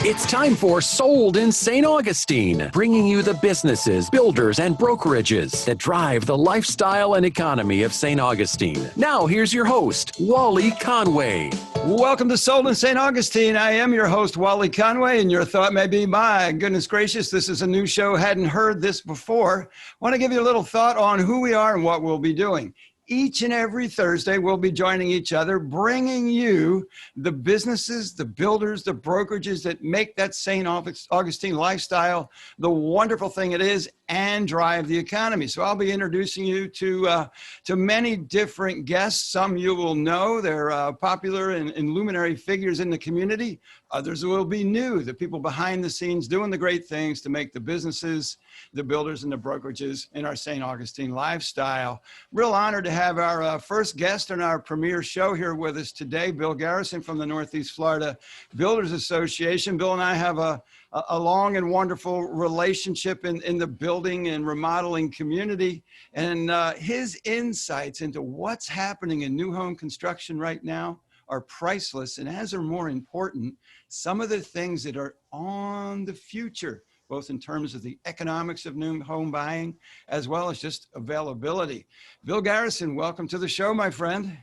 It's time for Sold in St. Augustine, bringing you the businesses, builders, and brokerages that drive the lifestyle and economy of St. Augustine. Now, here's your host, Wally Conway. Welcome to Sold in St. Augustine. I am your host, Wally Conway, and your thought may be, my goodness gracious, this is a new show. Hadn't heard this before. I want to give you a little thought on who we are and what we'll be doing. Each and every Thursday, we'll be joining each other, bringing you the businesses, the builders, the brokerages that make that St. Augustine lifestyle the wonderful thing it is and drive the economy. So I'll be introducing you to many different guests. Some you will know. They're popular and luminary figures in the community. Others will be new, the people behind the scenes doing the great things to make the businesses, the builders, and the brokerages in our St. Augustine lifestyle. Real honor to have our first guest on our premiere show here with us today, Bill Garrison from the Northeast Florida Builders Association. Bill and I have a long and wonderful relationship in the building and remodeling community, and his insights into what's happening in new home construction right now are priceless, and as are more important, some of the things that are on the future, both in terms of the economics of new home buying, as well as just availability. Bill Garrison, welcome to the show, my friend.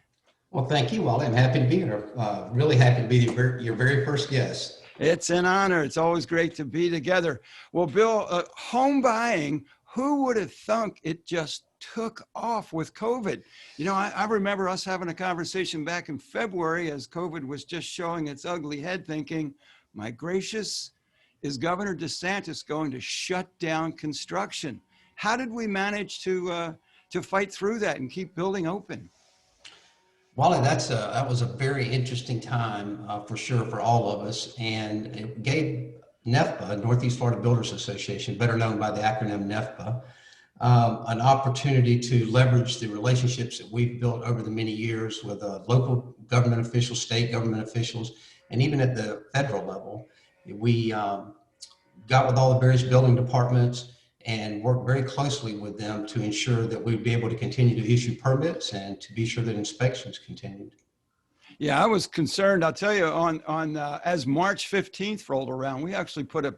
Well, thank you, Wally. I'm happy to be here. Really happy to be your very first guest. It's an honor. It's always great to be together. Well, Bill, home buying, who would have thunk it just took off with COVID? You know, I remember us having a conversation back in February as COVID was just showing its ugly head, thinking, my gracious, is Governor DeSantis going to shut down construction? How did we manage to fight through that and keep building open? Wally, that was a very interesting time for sure for all of us, and it gave NEFBA, Northeast Florida Builders Association, better known by the acronym NEFBA, an opportunity to leverage the relationships that we've built over the many years with local government officials, state government officials, and even at the federal level. We got with all the various building departments and worked very closely with them to ensure that we'd be able to continue to issue permits and to be sure that inspections continued. Yeah, I was concerned. I'll tell you, as March 15th rolled around, we actually put a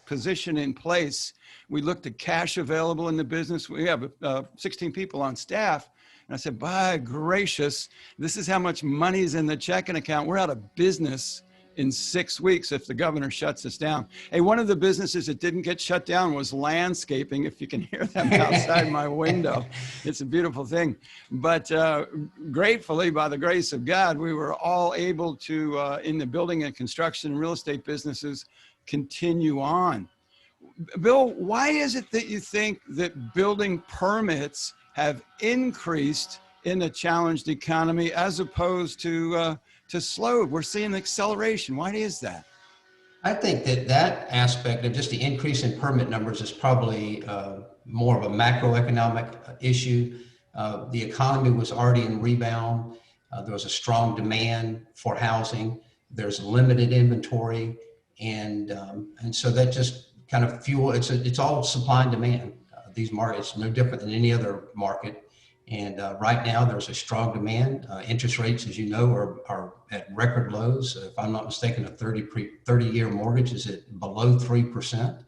position in place. We looked at cash available in the business. We have 16 people on staff. And I said, by gracious, this is how much money is in the checking account. We're out of business in 6 weeks if the governor shuts us down. Hey, one of the businesses that didn't get shut down was landscaping, if you can hear them outside my window. It's a beautiful thing. But gratefully, by the grace of God, we were all able to, in the building and construction and real estate businesses, continue on. Bill, why is it that you think that building permits have increased in a challenged economy as opposed to slowed? We're seeing acceleration. Why is that? I think that aspect of just the increase in permit numbers is probably more of a macroeconomic issue. The economy was already in rebound. There was a strong demand for housing. There's limited inventory, and so that just kind of fuel. It's all supply and demand. These markets no different than any other market. And right now there's a strong demand. Interest rates, as you know, are at record lows. If I'm not mistaken, a 30-year mortgage is at below 3%.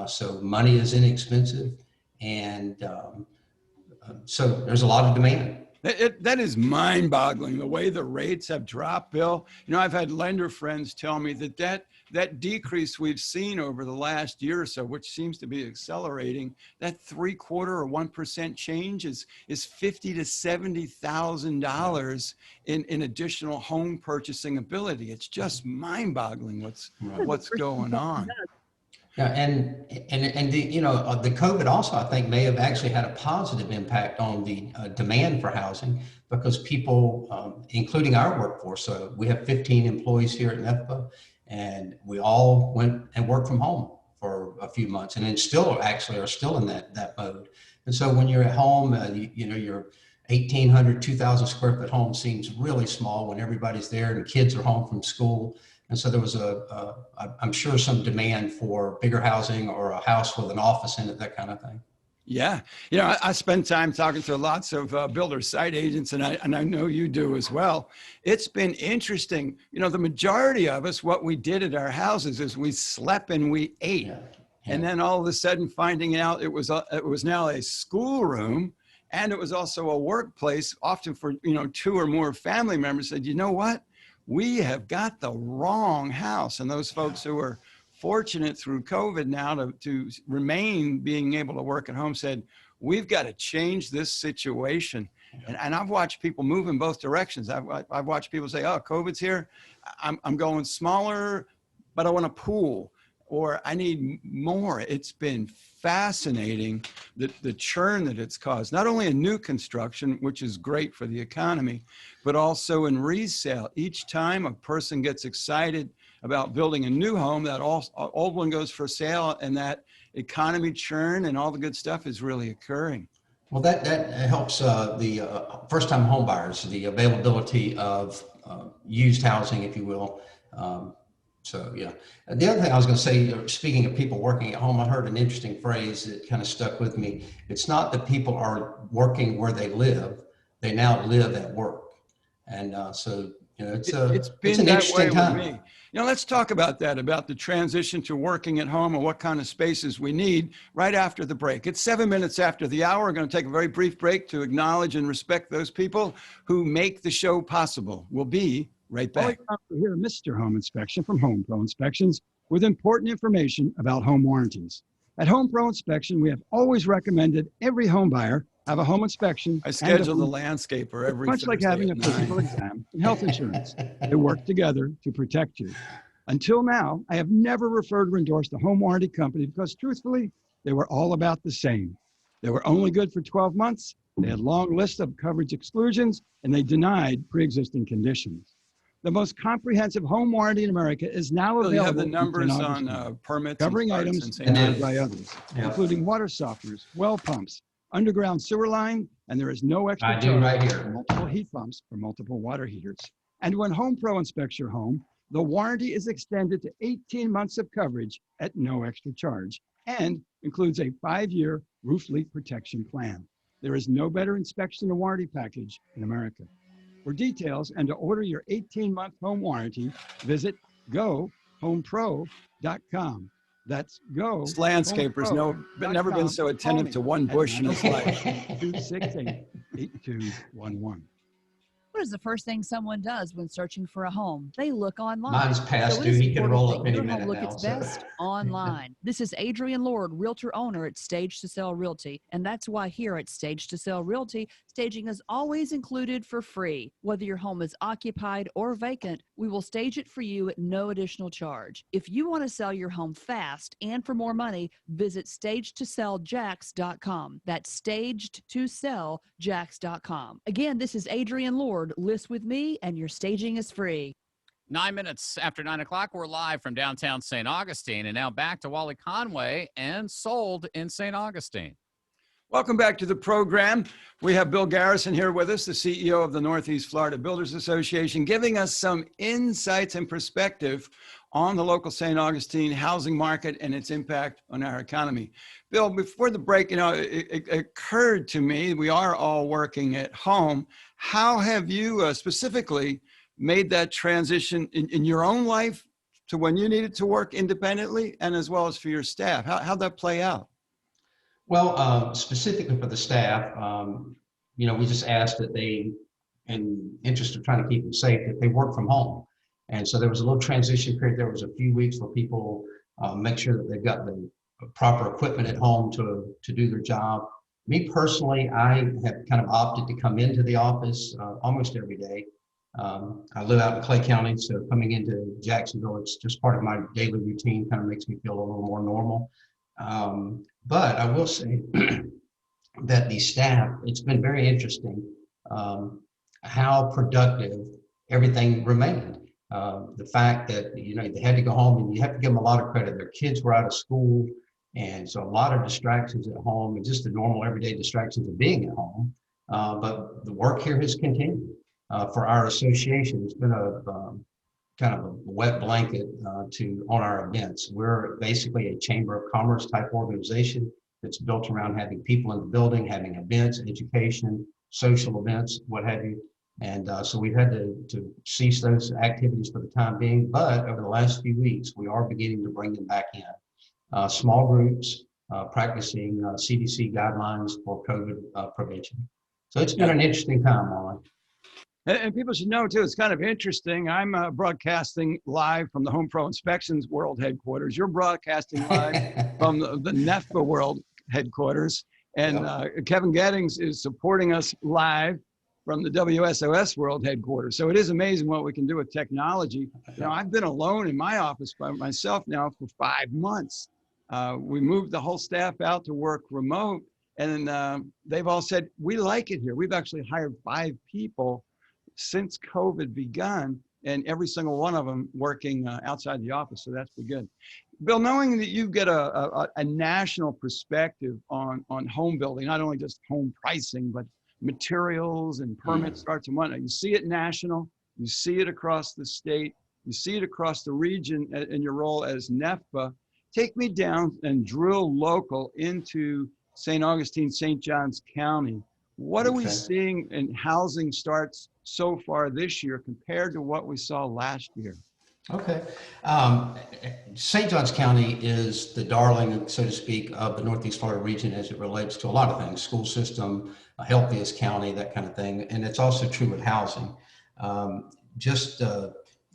So money is inexpensive. And so there's a lot of demand. That is mind-boggling, the way the rates have dropped, Bill. You know, I've had lender friends tell me that decrease we've seen over the last year or so, which seems to be accelerating, that 0.75% or 1% change is $50,000 to $70,000 in additional home purchasing ability. It's just mind-boggling what's going on. Yeah, and the, you know, the COVID also, I think, may have actually had a positive impact on the demand for housing, because people, including our workforce, so we have 15 employees here at NEFBA, and we all went and worked from home for a few months, and then still actually are still in that mode. And so when you're at home, you know, your 1,800, 2,000 square foot home seems really small when everybody's there and the kids are home from school. And so there was I'm sure, some demand for bigger housing or a house with an office in it, that kind of thing. Yeah. I spend time talking to lots of builder site agents, and I know you do as well. It's been interesting. The majority of us, what we did at our houses is we slept and we ate. Yeah. And then all of a sudden finding out it was now a schoolroom, and it was also a workplace, often for, 2 or more family members, said, you know what? We have got the wrong house. And those folks who are fortunate through COVID now to remain being able to work at home said, we've got to change this situation. And I've watched people move in both directions. I've watched people say, oh, COVID's here. I'm going smaller, but I want a pool, or I need more. It's been fascinating, the churn that it's caused, not only in new construction, which is great for the economy, but also in resale. Each time a person gets excited about building a new home, that old one goes for sale, and that economy churn and all the good stuff is really occurring. Well, that helps the first-time home buyers, the availability of used housing, if you will. So, yeah. The other thing I was going to say, speaking of people working at home, I heard an interesting phrase that kind of stuck with me. It's not that people are working where they live; they now live at work, and so it's been an that interesting way time. with me. Let's talk about that, about the transition to working at home and what kind of spaces we need right after the break. It's 7 minutes after the hour. We're going to take a very brief break to acknowledge and respect those people who make the show possible. We'll be right back. We're here at Mr. Home Inspection from Home Pro Inspections with important information about home warranties. At Home Pro Inspection, we have always recommended every home buyer have a home inspection. I schedule the landscaper every Much like having a physical exam and health insurance. They work together to protect you. Until now, I have never referred or endorsed a home warranty company because truthfully, they were all about the same. They were only good for 12 months. They had long lists of coverage exclusions, and they denied pre-existing conditions. The most comprehensive home warranty in America is now available. You have the numbers on permits covering items denied by others, including water softeners, well pumps, underground sewer line, and there is no extra charge right here for multiple heat pumps for multiple water heaters. And when Home Pro inspects your home, the warranty is extended to 18 months of coverage at no extra charge and includes a 5-year roof leak protection plan. There is no better inspection and warranty package in America. For details and to order your 18-month home warranty, visit gohomepro.com. That's go. This landscaper's never been so attentive to one bush in his life. 268-8211. What is the first thing someone does when searching for a home? They look online. Mine's past due. He can roll up any minute look its best online. This is Adrian Lord, realtor owner at Stage to Sell Realty, and that's why here at Stage to Sell Realty, staging is always included for free. Whether your home is occupied or vacant, we will stage it for you at no additional charge. If you want to sell your home fast and for more money, visit stagetoselljax.com. That's stagedtoselljax.com. Again, this is Adrian Lord. List with me and your staging is free. 9 minutes after 9 o'clock, we're live from downtown St. Augustine, and now back to Wally Conway and Sold in St. Augustine. Welcome back to the program. We have Bill Garrison here with us, the CEO of the Northeast Florida Builders Association, giving us some insights and perspective on the local St. Augustine housing market and its impact on our economy. Bill, before the break, it occurred to me, we are all working at home. How have you specifically made that transition in your own life to when you needed to work independently and as well as for your staff? How'd that play out? Well, specifically for the staff, we just asked that they, in interest of trying to keep them safe, that they work from home. And so there was a little transition period. There was a few weeks where people make sure that they've got the proper equipment at home to do their job. Me personally, I have kind of opted to come into the office almost every day. I live out in Clay County, so coming into Jacksonville, it's just part of my daily routine, kind of makes me feel a little more normal. But I will say that the staff, it's been very interesting how productive everything remained. The fact that, they had to go home, and you have to give them a lot of credit. Their kids were out of school, and so a lot of distractions at home and just the normal everyday distractions of being at home. But the work here has continued. For our association, it's been a kind of a wet blanket on our events. We're basically a chamber of commerce type organization that's built around having people in the building, having events, education, social events, what have you. And so we've had to cease those activities for the time being. But over the last few weeks, we are beginning to bring them back in. Small groups practicing CDC guidelines for COVID prevention. So it's been an interesting time, Wally. And people should know too, it's kind of interesting. I'm broadcasting live from the Home Pro Inspections World Headquarters. You're broadcasting live from the NEFBA World Headquarters. And Kevin Gettings is supporting us live from the WSOS World Headquarters. So it is amazing what we can do with technology. You know, I've been alone in my office by myself now for 5 months. We moved the whole staff out to work remote, and they've all said, we like it here. We've actually hired 5 people since COVID begun, and every single one of them working outside the office. So that's pretty good. Bill, knowing that you get a national perspective on home building, not only just home pricing, but materials and permit starts and whatnot. You see it national, you see it across the state, you see it across the region in your role as NEFBA. Take me down and drill local into St. Augustine, St. Johns County. What are we seeing in housing starts so far this year compared to what we saw last year? Okay. St. Johns County is the darling, so to speak, of the Northeast Florida region as it relates to a lot of things, school system, healthiest county, that kind of thing. And it's also true with housing.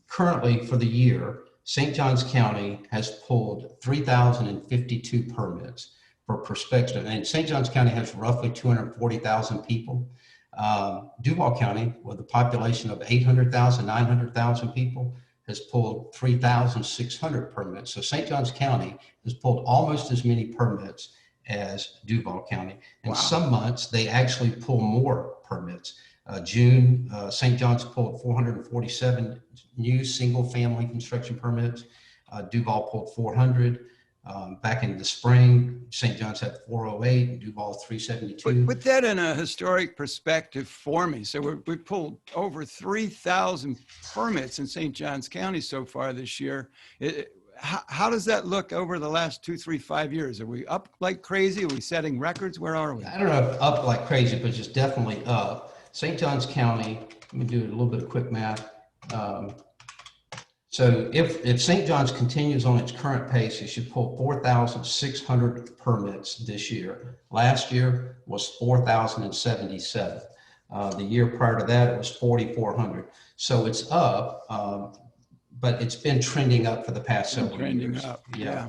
Currently for the year, St. Johns County has pulled 3,052 permits. For perspective, and St. Johns County has roughly 240,000 people. Duval County, with a population of 800,000, 900,000 people, has pulled 3,600 permits. So St. Johns County has pulled almost as many permits as Duval County. And some months they actually pull more permits. June, St. John's pulled 447 new single-family construction permits. Duval pulled 400. Back in the spring, St. John's had 408, Duval 372. Put that in a historic perspective for me. So we pulled over 3,000 permits in St. Johns County so far this year. How does that look over the last 2, 3, 5 years? Are we up like crazy? Are we setting records? Where are we? I don't know if up like crazy, but just definitely up. St. Johns County, let me do a little bit of quick math. So if St. John's continues on its current pace, it should pull 4,600 permits this year. Last year was 4,077. The year prior to that, it was 4,400. So it's up, but it's been trending up for the past several years. Up. Yeah.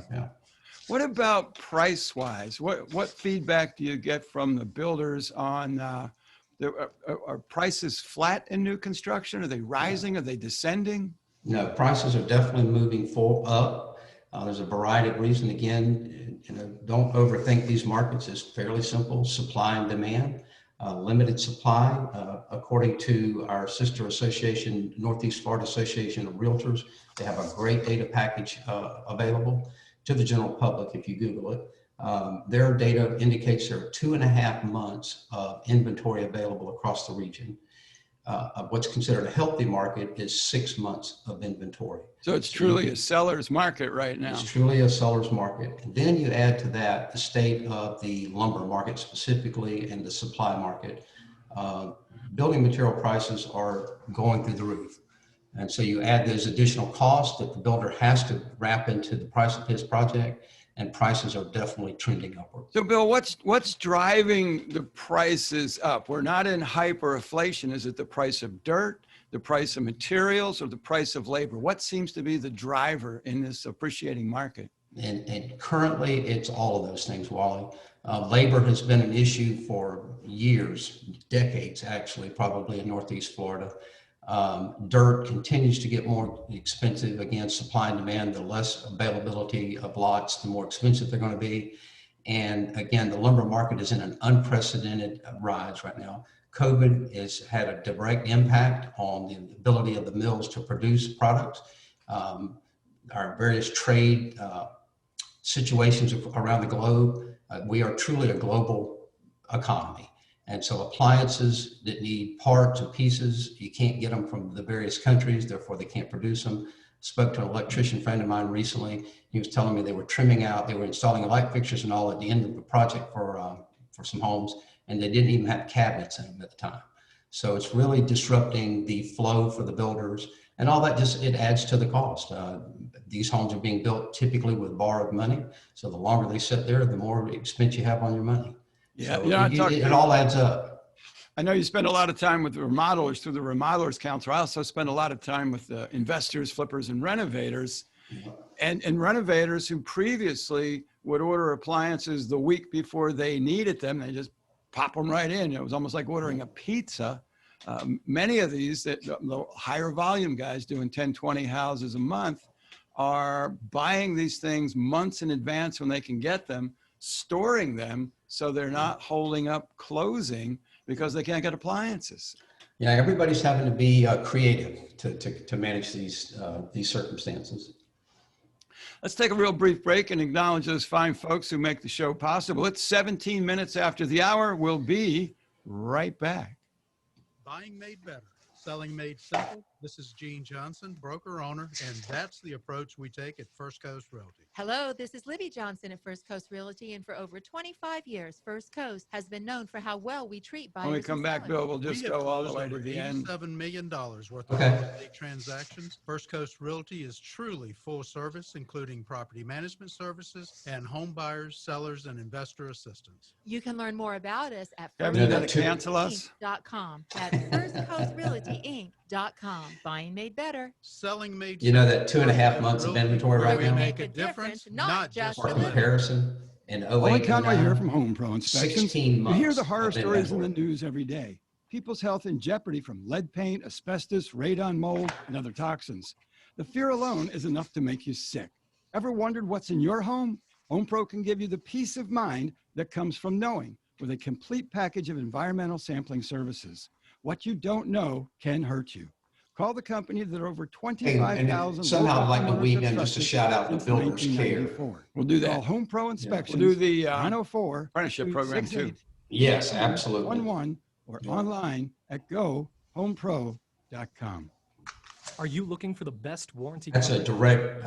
What about price-wise? What feedback do you get from the builders on are prices flat in new construction? Are they rising? Are they descending? No, prices are definitely moving up. There's a variety of reasons. Again, don't overthink these markets. It's fairly simple: supply and demand. Limited supply, according to our sister association, Northeast Florida Association of Realtors. They have a great data package available to the general public if you Google it. Their data indicates there are 2.5 months of inventory available across the region. What's considered a healthy market is 6 months of inventory. So it's truly a seller's market right now. It's truly a seller's market. And then you add to that the state of the lumber market specifically and the supply market. Building material prices are going through the roof. And so you add those additional costs that the builder has to wrap into the price of his project, and prices are definitely trending upward. So Bill, what's driving the prices up? We're not in hyperinflation. Is it the price of dirt, the price of materials, or the price of labor? What seems to be the driver in this appreciating market? And currently it's all of those things, Wally. Labor has been an issue for years, decades actually, probably in Northeast Florida. Dirt continues to get more expensive. Again, supply and demand, the less availability of lots, the more expensive they're going to be. And again, the lumber market is in an unprecedented rise right now. COVID has had a direct impact on the ability of the mills to produce products. Our various trade situations around the globe, we are truly a global economy. And so appliances that need parts and pieces, you can't get them from the various countries, therefore they can't produce them. Spoke to an electrician friend of mine recently. He was telling me they were trimming out, they were installing light fixtures and all at the end of the project for some homes, and they didn't even have cabinets in them at the time. So it's really disrupting the flow for the builders, and all that it adds to the cost. These homes are being built typically with borrowed money. So the longer they sit there, the more expense you have on your money. Yeah, So it all adds up. I know you spend a lot of time with the remodelers through the Remodelers Council. I also spend a lot of time with the investors, flippers, and renovators. And renovators who previously would order appliances the week before they needed them, they just pop them right in. It was almost like ordering a pizza. Many of these, the higher volume guys doing 10, 20 houses a month, are buying these things months in advance when they can get them, storing them so they're not holding up closing because they can't get appliances. Yeah, everybody's having to be creative to manage these circumstances. Let's take a real brief break and acknowledge those fine folks who make the show possible. It's 17 minutes after the hour. We'll be right back. Buying made better, selling made simple. This is Gene Johnson, broker owner, and that's the approach we take at First Coast Realty. Hello, this is Libby Johnson at First Coast Realty, and for over 25 years, First Coast has been known for how well we treat buyers. When we come back, Bill, we'll just go all the way to the end. $87 million worth of real estate transactions. First Coast Realty is truly full service, including property management services and home buyers, sellers, and investor assistance. You can learn more about us at firstcoastrealty.com. That's firstcoastrealtyinc.com. Buying made better. Selling made You know that 2.5 months of inventory right we now? make a difference, not just For deliver. comparison, in 08 Wally and Conway 09, here from Home Pro Inspections. 16 You months. hear the horror of stories in the inventory. news every day. People's health in jeopardy from lead paint, asbestos, radon mold, and other toxins. The fear alone is enough to make you sick. Ever wondered what's in your home? Home Pro can give you the peace of mind that comes from knowing with a complete package of environmental sampling services. What you don't know can hurt you. Call the company that are over 25,000. Somehow I'd like to weave in just a shout out to Builders Care. We'll do that. Call Home Pro Inspections. We'll do the 904 apprenticeship program too. Yes, absolutely. 11 or online at gohomepro.com. Are you looking for the best warranty? That's a direct,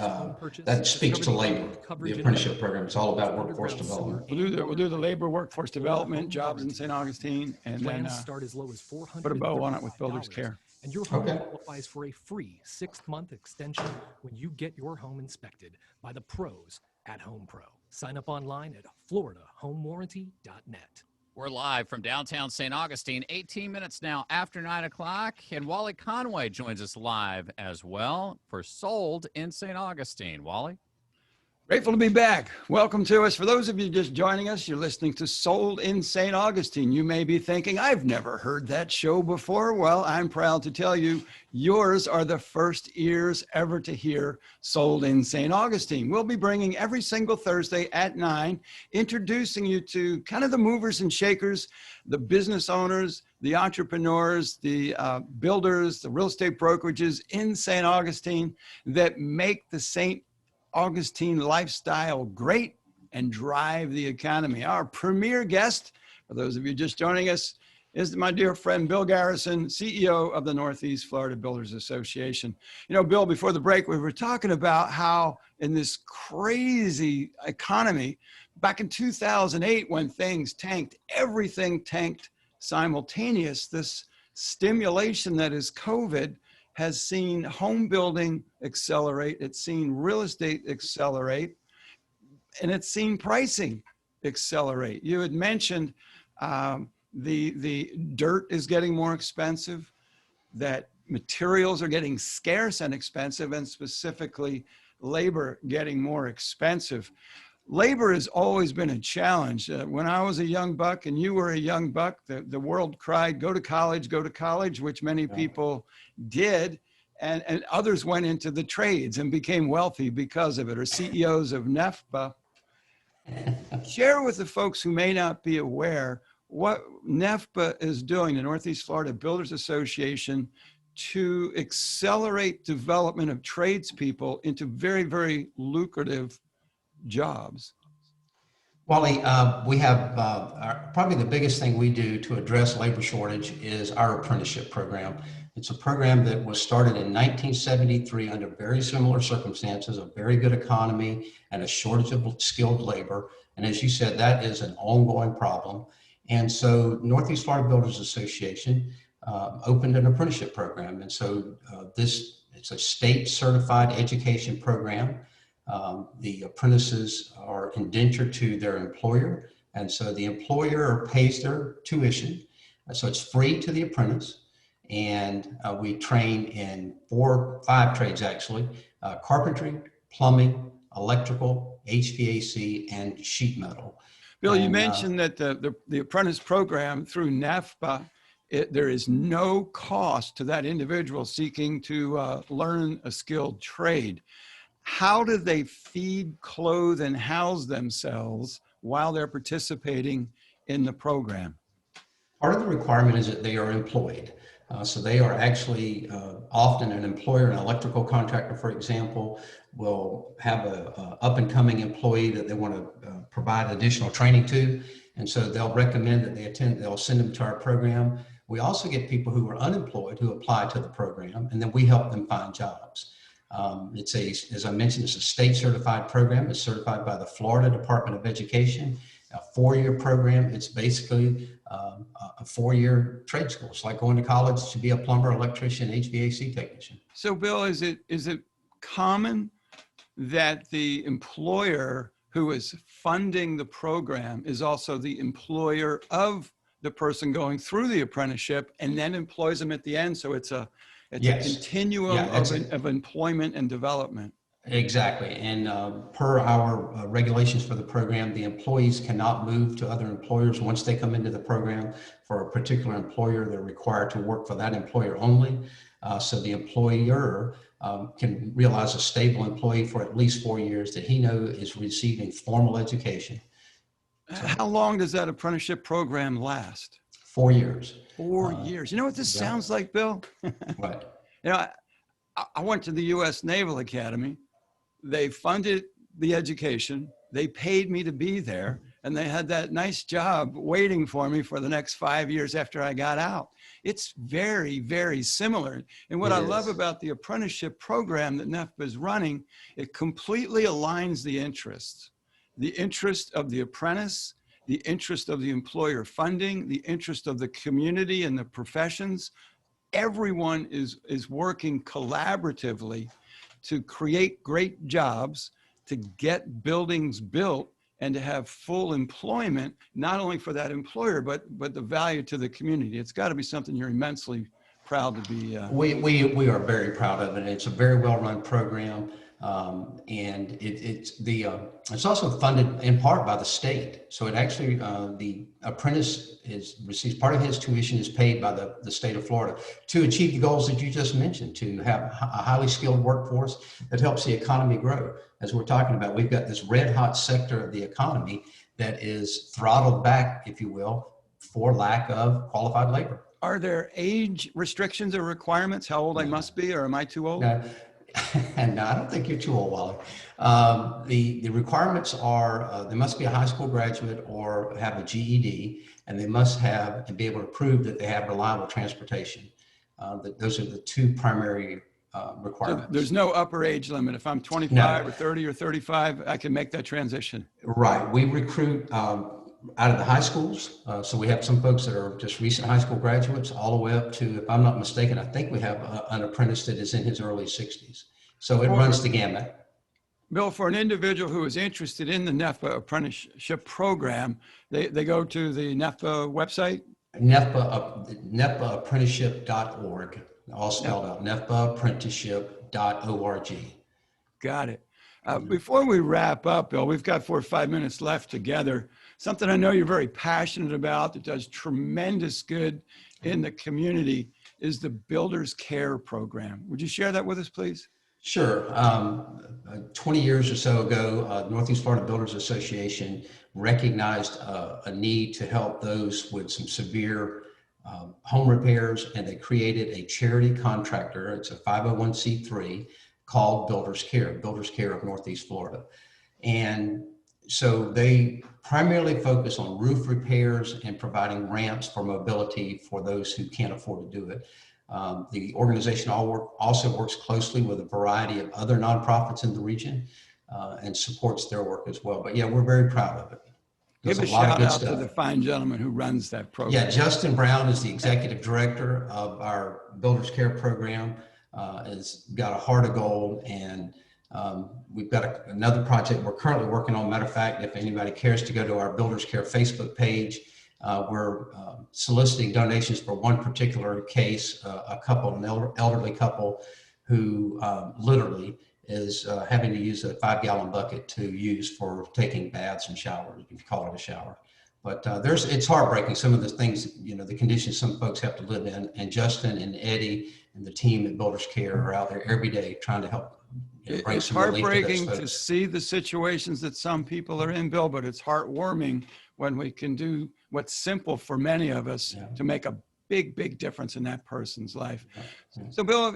that speaks to labor. The apprenticeship program, it's all about workforce development. We'll do the labor workforce development jobs in St. Augustine, and then Plans start as low as $400. put a bow on it with Builders Care. And your home qualifies for a free 6-month extension when you get your home inspected by the pros at Home Pro. Sign up online at floridahomewarranty.net. We're live from downtown St. Augustine, 18 minutes now after 9 o'clock, and Wally Conway joins us live as well for Sold in St. Augustine. Wally? Grateful to be back. Welcome to us. For those of you just joining us, you're listening to Sold in St. Augustine. You may be thinking, I've never heard that show before. Well, I'm proud to tell you, yours are the first ears ever to hear Sold in St. Augustine. We'll be bringing every single Thursday at 9, introducing you to kind of the movers and shakers, the business owners, the entrepreneurs, the builders, the real estate brokerages in St. Augustine that make the St. Augustine lifestyle great and drive the economy. Our premier guest, for those of you just joining us, is my dear friend, Bill Garrison, CEO of the Northeast Florida Builders Association. You know, Bill, before the break, we were talking about how in this crazy economy, back in 2008, when things tanked, everything tanked simultaneous. This stimulation that is COVID has seen home building accelerate, it's seen real estate accelerate, and it's seen pricing accelerate. You had mentioned the dirt is getting more expensive, that materials are getting scarce and expensive, and specifically labor getting more expensive. Labor has always been a challenge. When I was a young buck and you were a young buck, the world cried, go to college, which many people did. And others went into the trades and became wealthy because of it, or CEOs of NEFBA. Share with the folks who may not be aware what NEFBA is doing, the Northeast Florida Builders Association, to accelerate development of tradespeople into very, very lucrative jobs. Wally, we have probably the biggest thing we do to address labor shortage is our apprenticeship program. It's a program that was started in 1973 under very similar circumstances, a very good economy and a shortage of skilled labor. And as you said, that is an ongoing problem. And so Northeast Florida Builders Association opened an apprenticeship program. And so it's a state certified education program. The apprentices are indentured to their employer, and so the employer pays their tuition. So it's free to the apprentice, and we train in 5 trades actually: carpentry, plumbing, electrical, HVAC, and sheet metal. Bill, you mentioned that the apprentice program through NEFBA, there is no cost to that individual seeking to learn a skilled trade. How do they feed, clothe, and house themselves while they're participating in the program? Part of the requirement is that they are employed. So they are actually often an employer. An electrical contractor, for example, will have a up-and-coming employee that they want to provide additional training to. And so they'll recommend that they attend, they'll send them to our program. We also get people who are unemployed who apply to the program, and then we help them find jobs. As I mentioned, it's a state certified program. It's certified by the Florida Department of Education, a 4-year program. It's basically a 4-year trade school. It's like going to college to be a plumber, electrician, HVAC technician. So Bill, is it common that the employer who is funding the program is also the employer of the person going through the apprenticeship and then employs them at the end? So it's a continuum of employment and development. Exactly. And per our regulations for the program, the employees cannot move to other employers once they come into the program. For a particular employer, they're required to work for that employer only. So the employer can realize a stable employee for at least 4 years that he knows is receiving formal education. How long does that apprenticeship program last? 4 years. 4 years. You know what this sounds like, Bill? What? You know, I went to the U.S. Naval Academy. They funded the education. They paid me to be there, and they had that nice job waiting for me for the next 5 years after I got out. It's very, very similar. And what I love about the apprenticeship program that NEFBA is running, it completely aligns the interests. The interest of the apprentice, the interest of the employer funding, the interest of the community and the professions. Everyone is working collaboratively to create great jobs, to get buildings built, and to have full employment, not only for that employer, but the value to the community. It's got to be something you're immensely proud to be. We are very proud of it. It's a very well-run program. And it's also funded in part by the state. So it actually, the apprentice receives part of his tuition is paid by the state of Florida to achieve the goals that you just mentioned, to have a highly skilled workforce that helps the economy grow. As we're talking about, we've got this red hot sector of the economy that is throttled back, if you will, for lack of qualified labor. Are there age restrictions or requirements, how old I must be, or am I too old? No. And no, I don't think you're too old, Wally. The requirements are they must be a high school graduate or have a GED, and they must have and be able to prove that they have reliable transportation. Those are the 2 primary requirements. So there's no upper age limit. If I'm 25 or 30 or 35, I can make that transition. Right. We recruit out of the high schools. So we have some folks that are just recent high school graduates all the way up to, if I'm not mistaken, I think we have an apprentice that is in his early 60s. So it runs the gamut. Bill, for an individual who is interested in the NEFBA apprenticeship program, they go to the NEFBA website? NEFBAapprenticeship.org, all spelled out, NEFBAapprenticeship.org. Got it. Before we wrap up, Bill, we've got 4 or 5 minutes left together. Something I know you're very passionate about that does tremendous good in the community is the Builders Care Program. Would you share that with us, please? Sure. 20 years or so ago, Northeast Florida Builders Association recognized a need to help those with some severe home repairs, and they created a charity contractor. It's a 501c3 called Builders Care of Northeast Florida. And So they primarily focus on roof repairs and providing ramps for mobility for those who can't afford to do it. The organization also works closely with a variety of other nonprofits in the region and supports their work as well. But yeah, we're very proud of it. Give a shout out to the fine gentleman who runs that program. Yeah, Justin Brown is the executive director of our Builders Care program. Has got a heart of gold, and we've got another project we're currently working on. Matter of fact, if anybody cares to go to our Builders Care Facebook page, we're soliciting donations for one particular case, a couple, an elderly couple who literally is having to use a 5-gallon bucket to use for taking baths and showers, if you call it a shower. But it's heartbreaking, some of the things, the conditions some folks have to live in. And Justin and Eddie and the team at Builders Care are out there every day trying to help. It's heartbreaking to see the situations that some people are in, Bill, but it's heartwarming when we can do what's simple for many of us to make a big, big difference in that person's life. So, Bill,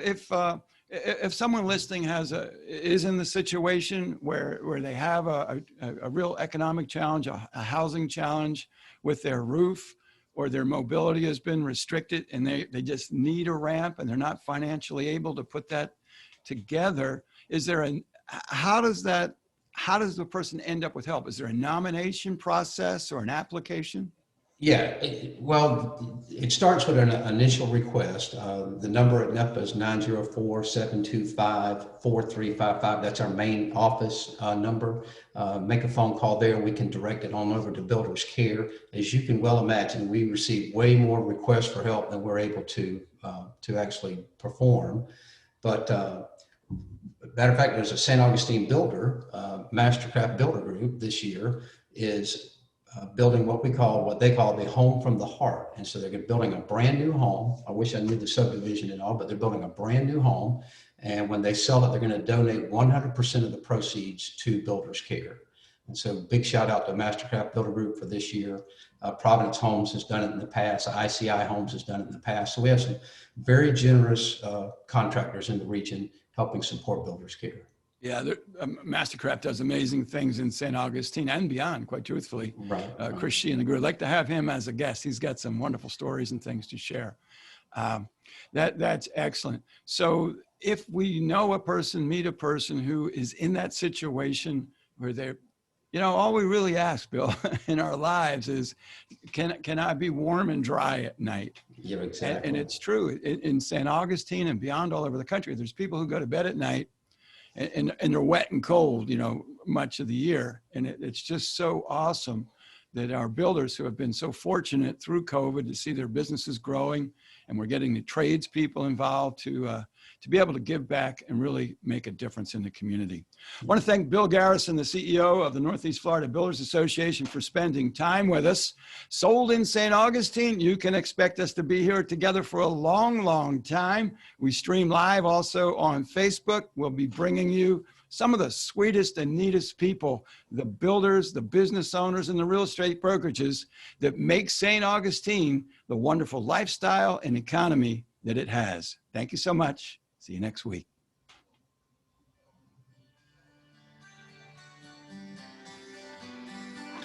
if someone listening is in the situation where they have a real economic challenge, a housing challenge with their roof, or their mobility has been restricted and they just need a ramp and they're not financially able to put that together, how does the person end up with help? Is there a nomination process or an application? Yeah, it starts with an initial request. The number at NEFBA is 904-725-4355. That's our main office number. Make a phone call there. We can direct it on over to Builders Care. As you can well imagine, we receive way more requests for help than we're able to actually perform. But matter of fact, there's a St. Augustine builder, Mastercraft Builder Group this year is building what they call the home from the heart. And so they're building a brand new home. I wish I knew the subdivision and all, but they're building a brand new home. And when they sell it, they're going to donate 100% of the proceeds to Builders Care. And so big shout out to Mastercraft Builder Group for this year. Providence Homes has done it in the past. ICI Homes has done it in the past. So we have some very generous contractors in the region helping support Builders Care. Yeah, Mastercraft does amazing things in St. Augustine and beyond, quite truthfully. Right. Chris Sheehan, I'd like to have him as a guest. He's got some wonderful stories and things to share. That's excellent. So if we know meet a person who is in that situation where they're, all we really ask, Bill, in our lives is, can I be warm and dry at night? Yeah, exactly. And it's true. In St. Augustine and beyond all over the country, there's people who go to bed at night and they're wet and cold, much of the year. And it's just so awesome that our builders who have been so fortunate through COVID to see their businesses growing, and we're getting the tradespeople involved to be able to give back and really make a difference in the community. I want to thank Bill Garrison, the CEO of the Northeast Florida Builders Association, for spending time with us. Sold in St. Augustine, you can expect us to be here together for a long, long time. We stream live also on Facebook. We'll be bringing you some of the sweetest and neatest people, the builders, the business owners, and the real estate brokerages that make St. Augustine the wonderful lifestyle and economy that it has. Thank you so much. See you next week.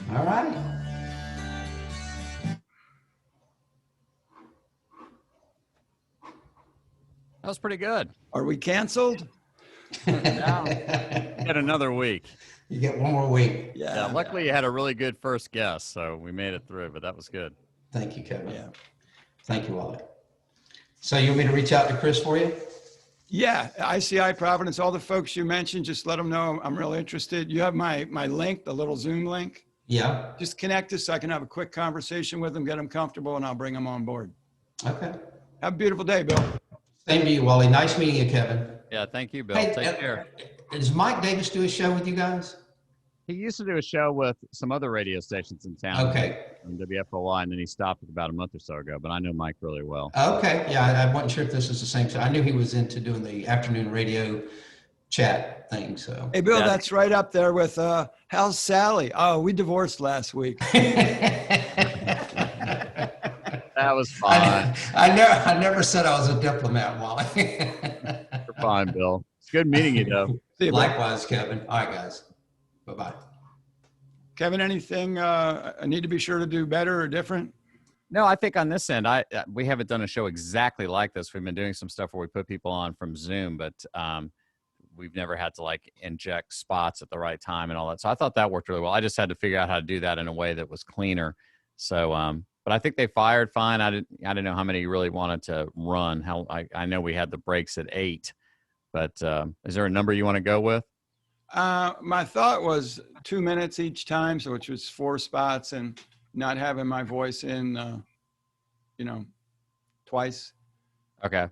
All right. That was pretty good. Are we canceled? Get another week. You get one more week. Yeah. Luckily, you had a really good first guess, so we made it through. But that was good. Thank you, Kevin. Yeah. Thank you, Wally. So you want me to reach out to Chris for you? Yeah, ICI Providence, all the folks you mentioned, just let them know I'm really interested. You have my link, the little Zoom link. Yeah. Just connect us so I can have a quick conversation with them, get them comfortable, and I'll bring them on board. Okay. Have a beautiful day, Bill. Same to you, Wally. Nice meeting you, Kevin. Yeah, thank you, Bill. Hey, Take care. Does Mike Davis do a show with you guys? He used to do a show with some other radio stations in town. Okay. On WFOY, and then he stopped about a month or so ago, but I know Mike really well. Okay. Yeah, I wasn't sure if this was the same show. I knew he was into doing the afternoon radio chat thing, so. Hey, Bill, that's right up there with, how's Sally? Oh, we divorced last week. That was fine. I never said I was a diplomat, Wally. You're fine, Bill. It's good meeting you, though. See you, Likewise, Kevin. All right, guys. Bye-bye. Kevin, anything I need to be sure to do better or different? No, I think on this end, we haven't done a show exactly like this. We've been doing some stuff where we put people on from Zoom, but we've never had to like inject spots at the right time and all that. So I thought that worked really well. I just had to figure out how to do that in a way that was cleaner. So, but I think they fired fine. I didn't know how many you really wanted to run. I know we had the breaks at 8, but is there a number you want to go with? My thought was 2 minutes each time, so which was 4 spots, and not having my voice in, twice. Okay.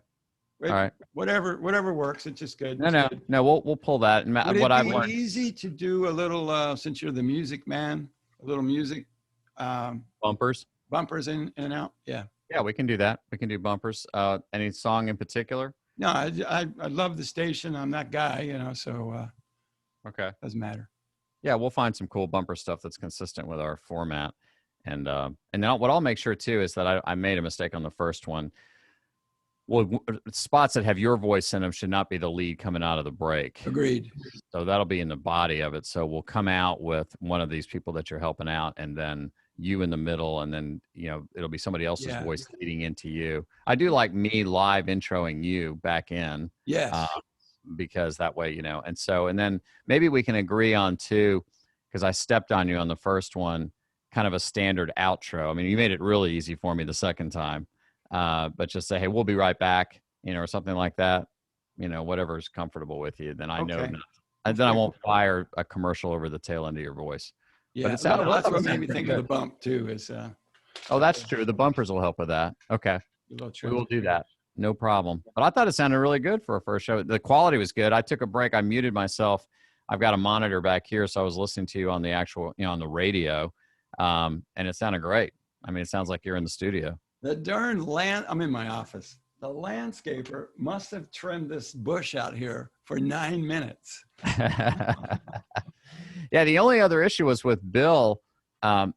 All right. Whatever works. It's just good. No. We'll pull that. And Would what it I've be learned, easy to do a little, since you're the music man, a little music, bumpers in and out? Yeah. Yeah, we can do that. We can do bumpers. Any song in particular? No, I love the station. I'm that guy, so Okay. doesn't matter. Yeah, we'll find some cool bumper stuff that's consistent with our format. And then what I'll make sure too is that I made a mistake on the first one. Well, spots that have your voice in them should not be the lead coming out of the break. Agreed. So that'll be in the body of it. So we'll come out with one of these people that you're helping out, and then you in the middle, and then it'll be somebody else's voice leading into you. I do like me live introing you back in. Yes. Because that way, and then maybe we can agree on two, because I stepped on you on the first one, kind of a standard outro. I mean, you made it really easy for me the second time, but just say, hey, we'll be right back, or something like that, whatever's comfortable with you. Then I know, and then I won't fire a commercial over the tail end of your voice. Yeah, but that's what made me think of the bump too. Oh, that's true. The bumpers will help with that. Okay, we will do that. No problem. But I thought it sounded really good for a first show. The quality was good. I took a break. I muted myself. I've got a monitor back here, so I was listening to you on the actual, on the radio, and it sounded great. I mean, it sounds like you're in the studio. The darn I'm in my office. The landscaper must have trimmed this bush out here for 9 minutes. Yeah, the only other issue was with Bill, and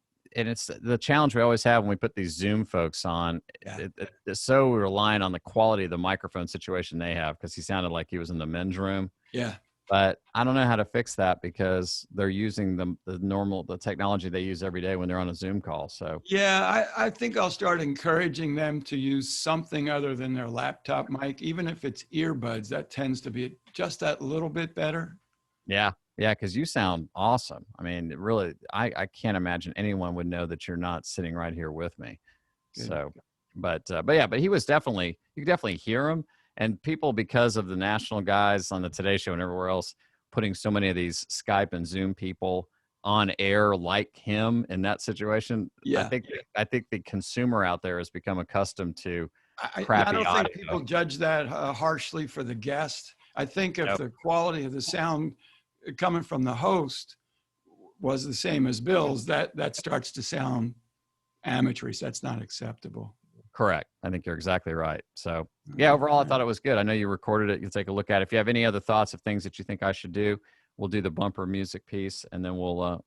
it's the challenge we always have when we put these Zoom folks on. Yeah. It's so reliant on the quality of the microphone situation they have, because he sounded like he was in the men's room. Yeah. But I don't know how to fix that, because they're using the technology they use every day when they're on a Zoom call. So yeah, I think I'll start encouraging them to use something other than their laptop mic, even if it's earbuds. That tends to be just that little bit better. Yeah. Yeah, because you sound awesome. I mean, really, I can't imagine anyone would know that you're not sitting right here with me. Good. So, but he was definitely, you could definitely hear him. And people, because of the national guys on the Today Show and everywhere else, putting so many of these Skype and Zoom people on air like him in that situation. Yeah, I think the consumer out there has become accustomed to crappy audio. I don't think people judge that harshly for the guest. I think if the quality of the sound coming from the host was the same as Bill's, that starts to sound amateurish. That's not acceptable. Correct. I think you're exactly right. So yeah, overall, I thought it was good. I know you recorded it. You can take a look at it. If you have any other thoughts of things that you think I should do, we'll do the bumper music piece, and then we'll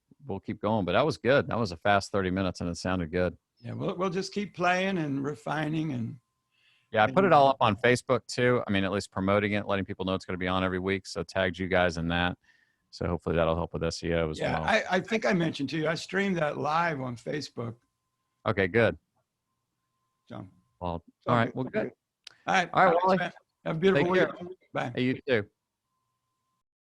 keep going. But that was good. That was a fast 30 minutes, and it sounded good. Yeah, we'll just keep playing and refining. And yeah, I put it all up on Facebook too. I mean, at least promoting it, letting people know it's going to be on every week. So tagged you guys in that. So hopefully that'll help with SEO as well. Yeah, I think I mentioned to you, I streamed that live on Facebook. Okay, good. So, well, all right. Well, good. All right. All right, Wally. Have a beautiful week. Bye. Hey, you too.